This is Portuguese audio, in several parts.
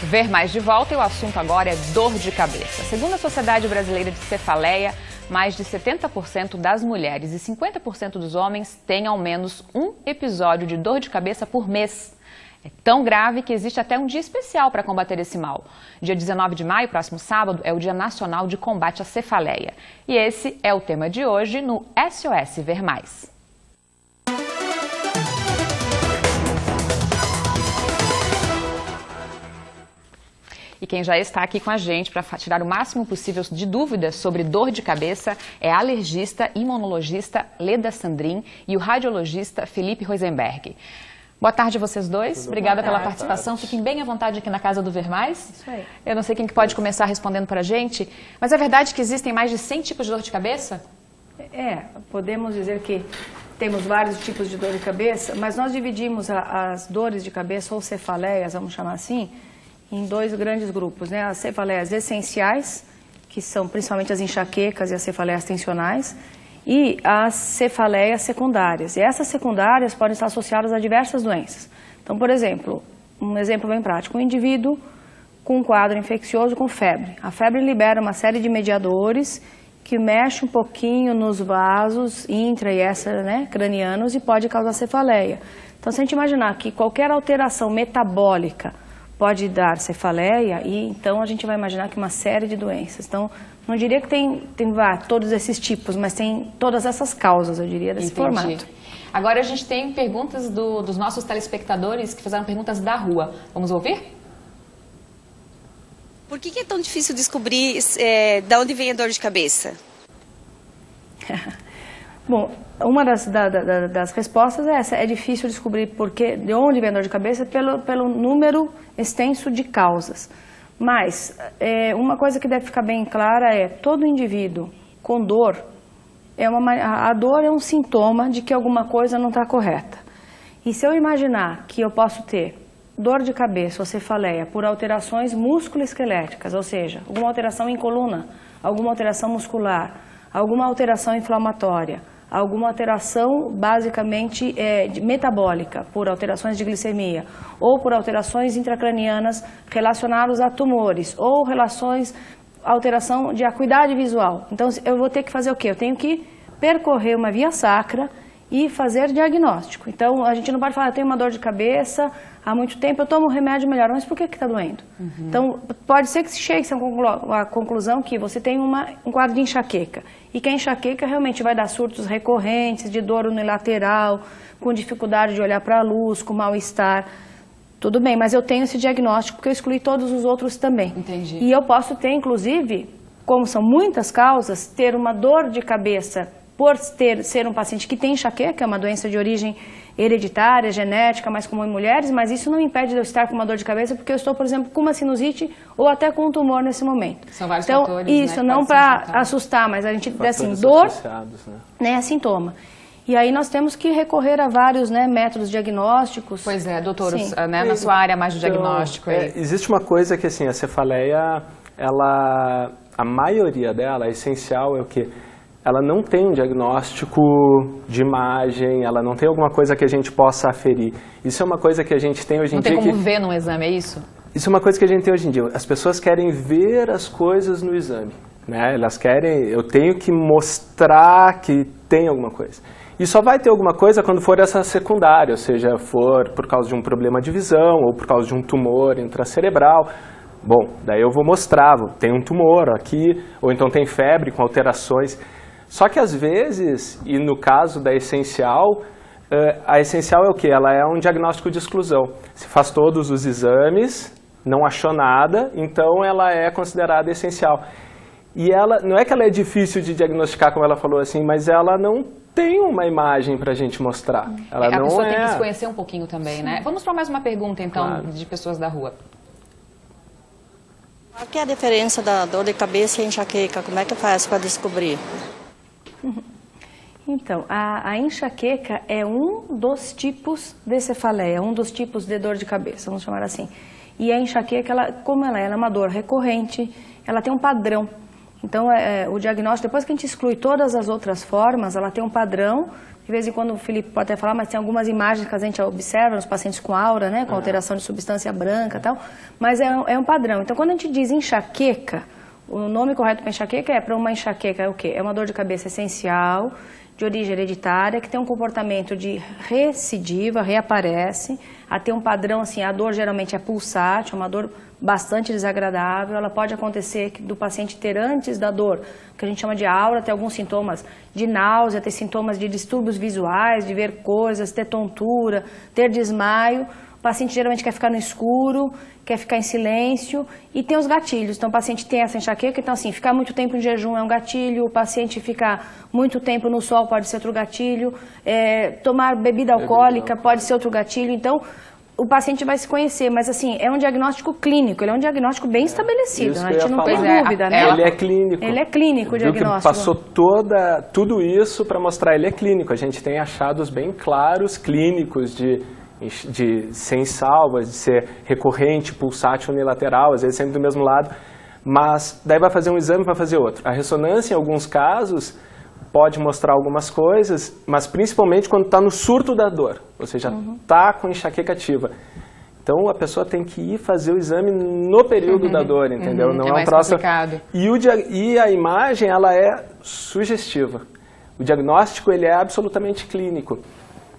Ver Mais de volta e o assunto agora é dor de cabeça. Segundo a Sociedade Brasileira de Cefaleia, mais de 70% das mulheres e 50% dos homens têm ao menos um episódio de dor de cabeça por mês. É tão grave que existe até um dia especial para combater esse mal. Dia 19 de maio, próximo sábado, é o Dia Nacional de Combate à Cefaleia. E esse é o tema de hoje no SOS Ver Mais. E quem já está aqui com a gente para tirar o máximo possível de dúvidas sobre dor de cabeça é a alergista e imunologista Leda Sandrin e o radiologista Felipe Rosenberg. Boa tarde a vocês dois. Obrigada pela participação. Fiquem bem à vontade aqui na Casa do Ver Mais. Isso aí. Eu não sei quem que pode começar respondendo para a gente, mas é verdade que existem mais de 100 tipos de dor de cabeça? Podemos dizer que temos vários tipos de dor de cabeça, mas nós dividimos as dores de cabeça, ou cefaleias, vamos chamar assim, em dois grandes grupos, né? As cefaleias essenciais, que são principalmente as enxaquecas e as cefaleias tensionais, e as cefaleias secundárias. E essas secundárias podem estar associadas a diversas doenças. Então, por exemplo, um exemplo bem prático, um indivíduo com um quadro infeccioso com febre. A febre libera uma série de mediadores que mexe um pouquinho nos vasos intra e extra, cranianos e pode causar cefaleia. Então, se a gente imaginar que qualquer alteração metabólica pode dar cefaleia, e então a gente vai imaginar que uma série de doenças. Então, não diria que tem todos esses tipos, mas tem todas essas causas, eu diria, desse formato. Agora a gente tem perguntas dos nossos telespectadores que fizeram perguntas da rua. Vamos ouvir? Por que é tão difícil descobrir de onde vem a dor de cabeça? Bom, uma das respostas é essa. É difícil descobrir de onde vem a dor de cabeça pelo número extenso de causas. Mas uma coisa que deve ficar bem clara é todo indivíduo com dor, a dor é um sintoma de que alguma coisa não está correta. E se eu imaginar que eu posso ter dor de cabeça ou cefaleia por alterações musculoesqueléticas, ou seja, alguma alteração em coluna, alguma alteração muscular, alguma alteração inflamatória, alguma alteração basicamente metabólica, por alterações de glicemia, ou por alterações intracranianas relacionadas a tumores, ou alteração de acuidade visual. Então, eu vou ter que fazer o quê? Eu tenho que percorrer uma via sacra e fazer diagnóstico. Então, a gente não pode falar, eu tenho uma dor de cabeça há muito tempo, eu tomo um remédio melhor, mas por que está doendo? Então, pode ser que se chegue a conclusão que você tem um quadro de enxaqueca, e que a enxaqueca realmente vai dar surtos recorrentes, de dor unilateral, com dificuldade de olhar para a luz, com mal-estar. Tudo bem, mas eu tenho esse diagnóstico porque eu excluí todos os outros também. Entendi. E eu posso ter, inclusive, como são muitas causas, ter uma dor de cabeça por ser um paciente que tem enxaqueca, que é uma doença de origem hereditária, genética, mais comum em mulheres, mas isso não me impede de eu estar com uma dor de cabeça porque eu estou, por exemplo, com uma sinusite ou até com um tumor nesse momento. São vários então, fatores, isso, não para assustar, mas a gente, assim, dor é sintoma. E aí nós temos que recorrer a vários métodos diagnósticos. Pois é, doutor, na sua área mais do diagnóstico. Existe uma coisa que, assim, a cefaleia, a maioria dela, a essencial é o quê? Ela não tem um diagnóstico de imagem, ela não tem alguma coisa que a gente possa aferir. Isso é uma coisa que a gente tem hoje em dia. Não tem como ver num exame, é isso? Isso é uma coisa que a gente tem hoje em dia. As pessoas querem ver as coisas no exame, Elas querem, eu tenho que mostrar que tem alguma coisa. E só vai ter alguma coisa quando for essa secundária, ou seja, for por causa de um problema de visão ou por causa de um tumor intracerebral. Bom, daí eu vou mostrar, tem um tumor aqui, ou então tem febre com alterações. Só que às vezes, e no caso da essencial, a essencial é o quê? Ela é um diagnóstico de exclusão. Se faz todos os exames, não achou nada, então ela é considerada essencial. E ela, não é que ela é difícil de diagnosticar, como ela falou assim, mas ela não tem uma imagem para a gente mostrar. Ela a não pessoa tem que se conhecer um pouquinho também, né? Vamos para mais uma pergunta, então, Claro. de pessoas da rua. Qual que é a diferença da dor de cabeça e enxaqueca? Como é que faz para descobrir? Então, a enxaqueca é um dos tipos de cefaleia, um dos tipos de dor de cabeça, vamos chamar assim. E a enxaqueca, como ela é uma dor recorrente, ela tem um padrão. Então, o diagnóstico, depois que a gente exclui todas as outras formas, ela tem um padrão de vez em quando o Felipe pode até falar, mas tem algumas imagens que a gente observa nos pacientes com aura, né, com alteração de substância branca e tal, mas é um padrão. Então, quando a gente diz enxaqueca, o nome correto para enxaqueca para uma enxaqueca é o quê? É uma dor de cabeça essencial, de origem hereditária, que tem um comportamento de recidiva, reaparece, a ter um padrão assim, a dor geralmente é pulsátil, uma dor bastante desagradável, ela pode acontecer do paciente ter antes da dor, que a gente chama de aura, ter alguns sintomas de náusea, ter sintomas de distúrbios visuais, de ver coisas, ter tontura, ter desmaio. O paciente geralmente quer ficar no escuro, quer ficar em silêncio e tem os gatilhos. Então o paciente tem essa enxaqueca, então assim, ficar muito tempo em jejum é um gatilho, o paciente ficar muito tempo no sol pode ser outro gatilho, tomar bebida alcoólica pode ser outro gatilho. Então o paciente vai se conhecer, mas assim, é um diagnóstico clínico, ele é um diagnóstico bem estabelecido, né? A gente não tem dúvida, né? Ele é clínico. Ele é clínico, o diagnóstico. Passou tudo isso para mostrar, ele é clínico. A gente tem achados bem claros, clínicos, de ser em salvas, de ser recorrente, pulsátil, unilateral, às vezes sempre do mesmo lado, mas daí vai fazer um exame para fazer outro. A ressonância, em alguns casos, pode mostrar algumas coisas, mas principalmente quando está no surto da dor, ou seja, está com enxaqueca ativa. Então a pessoa tem que ir fazer o exame no período da dor, entendeu? Não é um troço complicado. E a imagem, ela é sugestiva. O diagnóstico, ele é absolutamente clínico.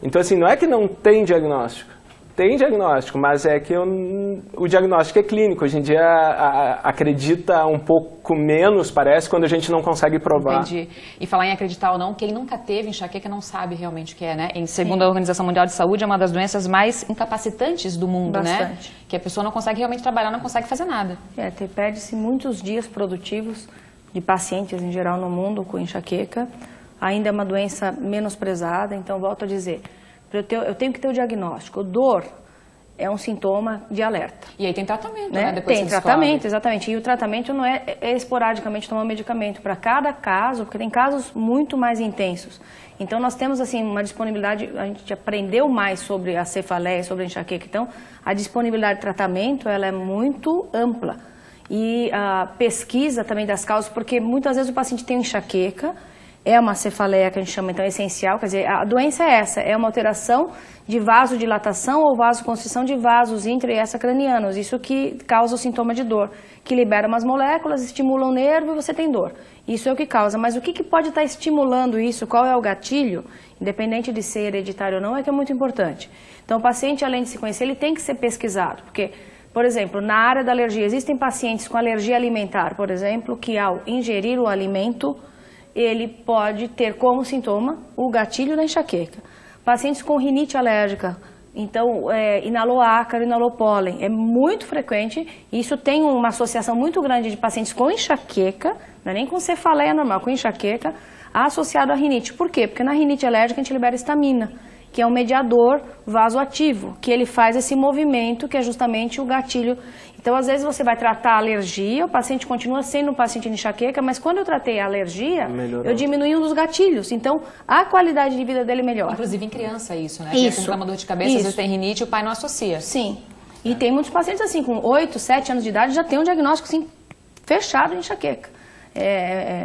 Então, assim, não é que não tem diagnóstico. Tem diagnóstico, mas é que o diagnóstico é clínico. Hoje em dia acredita um pouco menos, parece, quando a gente não consegue provar. Entendi. E falar em acreditar ou não, quem nunca teve enxaqueca não sabe realmente o que é, né? Segundo a Organização Mundial de Saúde, é uma das doenças mais incapacitantes do mundo, bastante, né? Que a pessoa não consegue realmente trabalhar, não consegue fazer nada. Perde-se muitos dias produtivos de pacientes, em geral, no mundo com enxaqueca. Ainda é uma doença menosprezada, então volto a dizer, eu tenho que ter o diagnóstico. Dor é um sintoma de alerta. E aí tem tratamento, né? Depois tem tratamento, exatamente. E o tratamento não é esporadicamente tomar medicamento. Para cada caso, porque tem casos muito mais intensos. Então nós temos assim uma disponibilidade, a gente aprendeu mais sobre a cefaleia, sobre a enxaqueca. Então a disponibilidade de tratamento ela é muito ampla. E a pesquisa também das causas, porque muitas vezes o paciente tem enxaqueca, é uma cefaleia que a gente chama então essencial, quer dizer, a doença é essa, é uma alteração de vasodilatação ou vasoconstrição de vasos intra- e extracranianos, isso que causa o sintoma de dor, que libera umas moléculas, estimula o nervo e você tem dor. Isso é o que causa, mas o que pode estar estimulando isso, qual é o gatilho, independente de ser hereditário ou não, é que é muito importante. Então o paciente, além de se conhecer, ele tem que ser pesquisado, porque, por exemplo, na área da alergia, existem pacientes com alergia alimentar, por exemplo, que ao ingerir o alimento, ele pode ter como sintoma o gatilho da enxaqueca. Pacientes com rinite alérgica, então inalou ácaro, inalou pólen, é muito frequente, e isso tem uma associação muito grande de pacientes com enxaqueca, não é nem com cefaleia normal, com enxaqueca, associado à rinite. Por quê? Porque na rinite alérgica a gente libera histamina, que é um mediador vasoativo, que ele faz esse movimento que é justamente o gatilho. Então, às vezes, você vai tratar a alergia, o paciente continua sendo um paciente de enxaqueca, mas quando eu tratei a alergia, eu diminui um dos gatilhos. Então, a qualidade de vida dele melhora. Inclusive em criança isso, né? Isso. Tem uma dor de cabeça, às vezes tem rinite, o pai não associa. Sim. E tem muitos pacientes assim, com 8, 7 anos de idade, já tem um diagnóstico assim, fechado de enxaqueca.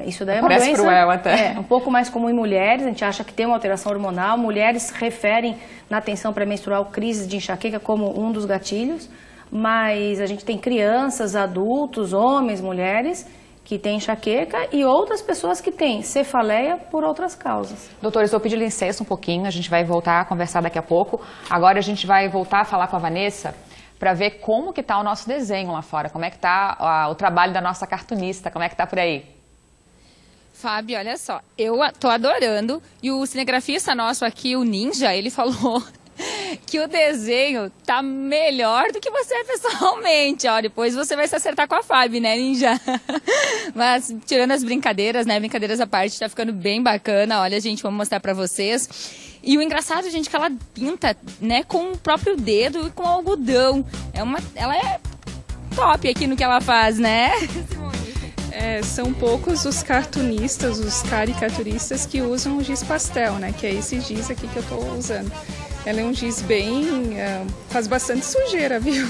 Isso daí é uma doença cruel até. Um pouco mais comum em mulheres, a gente acha que tem uma alteração hormonal. Mulheres referem na atenção pré-menstrual crises de enxaqueca como um dos gatilhos. Mas a gente tem crianças, adultos, homens, mulheres que têm enxaqueca e outras pessoas que têm cefaleia por outras causas. Doutores, eu vou pedir licença um pouquinho, a gente vai voltar a conversar daqui a pouco. Agora a gente vai voltar a falar com a Vanessa para ver como que está o nosso desenho lá fora, como é que está o trabalho da nossa cartunista, como é que está por aí. Fábio, olha só, eu tô adorando e o cinegrafista nosso aqui, o Ninja, ele falou que o desenho tá melhor do que você pessoalmente, ó, depois você vai se acertar com a Fábio, né, Ninja? Mas, tirando as brincadeiras, né, brincadeiras à parte, tá ficando bem bacana, olha, gente, vamos mostrar pra vocês. E o engraçado, gente, que ela pinta, né, com o próprio dedo e com algodão, ela é top aqui no que ela faz, né? São poucos os cartunistas, os caricaturistas que usam o giz pastel, né, que é esse giz aqui que eu tô usando. Ela é um giz bem... faz bastante sujeira, viu?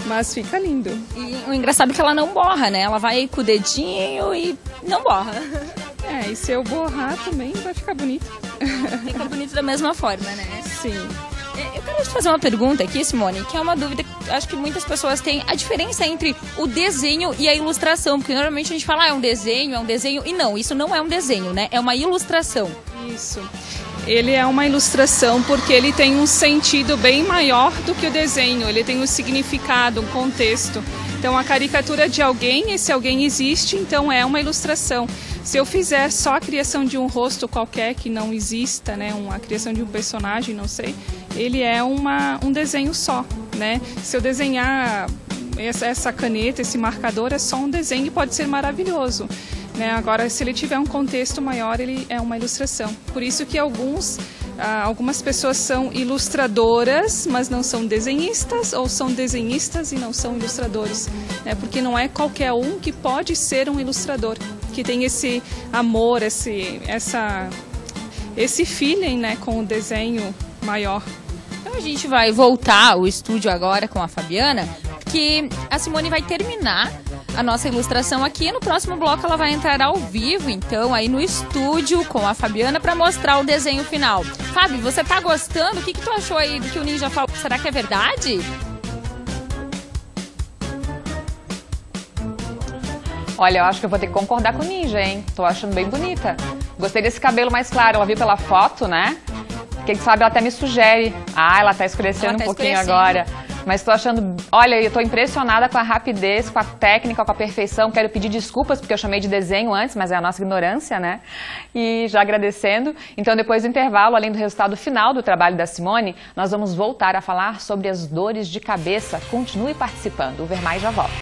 Mas fica lindo. E o engraçado é que ela não borra, né? Ela vai com o dedinho e não borra. E se eu borrar também vai ficar bonito. Fica bonito da mesma forma, né? Sim. Eu quero te fazer uma pergunta aqui, Simone, que é uma dúvida que acho que muitas pessoas têm. A diferença entre o desenho e a ilustração, porque normalmente a gente fala, é um desenho, e não, isso não é um desenho, né? É uma ilustração. Isso. Ele é uma ilustração porque ele tem um sentido bem maior do que o desenho, ele tem um significado, um contexto. Então, a caricatura de alguém, esse alguém existe, então é uma ilustração. Se eu fizer só a criação de um rosto qualquer que não exista, né, a criação de um personagem, não sei, ele é um desenho só, né? Se eu desenhar essa caneta, esse marcador, é só um desenho e pode ser maravilhoso, né? Agora, se ele tiver um contexto maior, ele é uma ilustração. Por isso que algumas pessoas são ilustradoras, mas não são desenhistas, ou são desenhistas e não são ilustradores, né? Porque não é qualquer um que pode ser um ilustrador, que tem esse amor, esse feeling, né, com o desenho maior. Então a gente vai voltar ao estúdio agora com a Fabiana, que a Simone vai terminar a nossa ilustração aqui. No próximo bloco ela vai entrar ao vivo, então, aí no estúdio com a Fabiana para mostrar o desenho final. Fábio, você tá gostando? O que tu achou aí do que o Ninja falou? Será que é verdade? Olha, eu acho que eu vou ter que concordar com o Ninja, hein? Tô achando bem bonita. Gostei desse cabelo mais claro. Ela viu pela foto, né? Quem sabe ela até me sugere. Ah, ela tá escurecendo um pouquinho agora. Mas tô achando... Olha, eu tô impressionada com a rapidez, com a técnica, com a perfeição. Quero pedir desculpas porque eu chamei de desenho antes, mas é a nossa ignorância, né? E já agradecendo. Então, depois do intervalo, além do resultado final do trabalho da Simone, nós vamos voltar a falar sobre as dores de cabeça. Continue participando. O Ver Mais já volta.